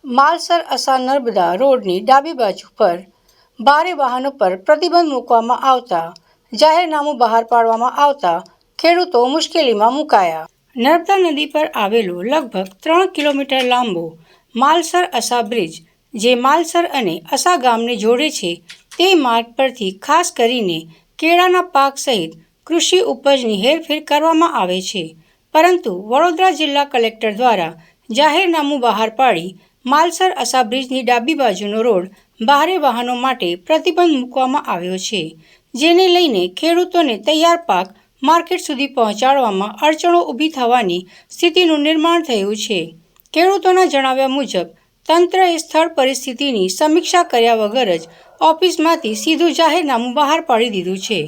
માલસર અસા નર્મદા રોડની ડાબી બાજુ પર ભારે વાહનો પર પ્રતિબંધ મૂકવામાં આવતા જાહેરનામું બહાર પાડવામાં આવતા ખેડૂતો મુશ્કેલીમાં મુકાયા। નર્મદા નદી પર આવેલો લગભગ 3 કિલોમીટર લાંબો માલસર અસા બ્રિજ, જે માલસર અને અસા ગામને જોડે છે, તે માર્ગ પરથી ખાસ કરીને કેળાના પાક સહિત કૃષિ ઉપજની હેરફેર કરવામાં આવે છે, પરંતુ વડોદરા જિલ્લા કલેક્ટર દ્વારા જાહેરનામું બહાર પાડી માલસર અસા બ્રિજની ડાબી બાજુનો રોડ ભારે વાહનો માટે પ્રતિબંધ મૂકવામાં આવ્યો છે, જેને લઈને ખેડૂતોને તૈયાર પાક માર્કેટ સુધી પહોંચાડવામાં અડચણો ઊભી થવાની સ્થિતિનું નિર્માણ થયું છે। ખેડૂતોના જણાવ્યા મુજબ તંત્રએ સ્થળ પરિસ્થિતિની સમીક્ષા કર્યા વગર જ ઓફિસમાંથી સીધું જાહેરનામું બહાર પાડી દીધું છે।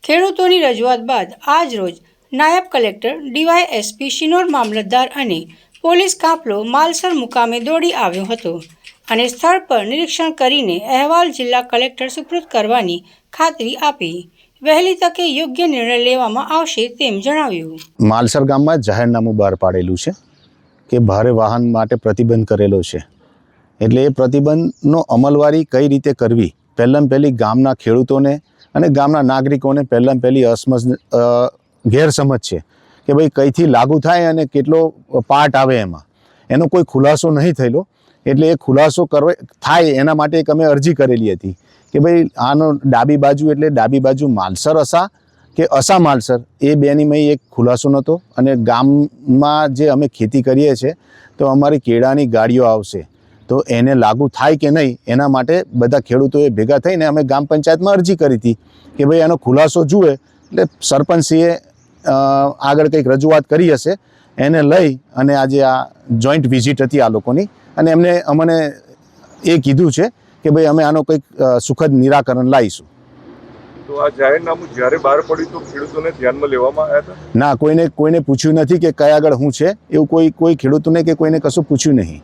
ખેડૂતોની રજૂઆત બાદ આજ રોજ નાયબ કલેક્ટર, ડીવાયએસપી, શિનોર મામલતદાર અને પોલીસ કાફલો માલસર મુકામે દોડી આવ્યો હતો અને સ્થળ પર નિરીક્ષણ કરીને અહેવાલ જિલ્લા કલેક્ટર સુપરત કરવાની ખાતરી આપી। વહેલી તકે યોગ્ય નિર્ણય લેવામાં આવશે તેમ જણાવ્યું। માલસર ગામમાં જાહેરનામું બહાર પાડેલું છે કે ભારે વાહન માટે પ્રતિબંધ કરેલો છે, એટલે એ પ્રતિબંધનો અમલવારી કઈ રીતે કરવી, પહેલી ગામના ખેડૂતોને અને ગામના નાગરિકોને પહેલી ગેરસમજ છે કે ભાઈ કઈથી લાગુ થાય અને કેટલો પાર્ટ આવે, એનો કોઈ ખુલાસો નહીં થયેલો, એટલે એ ખુલાસો થાય એના માટે એક અમે અરજી કરેલી હતી કે ભાઈ આનો ડાબી બાજુ એટલે ડાબી બાજુ માલસર અસા કે અસા માલસર, એ બેની એક ખુલાસો નહોતો। અને ગામમાં જે અમે ખેતી કરીએ છીએ તો અમારી કેળાની ગાડીઓ આવશે તો એને લાગુ થાય કે નહીં, એના માટે બધા ખેડૂતોએ ભેગા થઈને અમે ગ્રામ પંચાયતમાં અરજી કરી હતી કે ભાઈ આનો ખુલાસો જુએ। એટલે સરપંચશ્રીએ આગળ કંઈક રજૂઆત કરી હશે, એને લઈ અને આજે આ જોઈન્ટ વિઝિટ હતી આ લોકોની, અને અમને એ કીધું છે કે ભાઈ અમે આનો કંઈક સુખદ નિરાકરણ લાવીશું। તો આ જાહેરનામું જ્યારે બહાર પડ્યું તો ખેડૂતોને ધ્યાનમાં લેવામાં આવ્યા હતા? ના, કોઈને પૂછ્યું નથી કે કયા આગળ શું છે, એવું કોઈ ખેડૂતોને કે કોઈને કશું પૂછ્યું નહીં।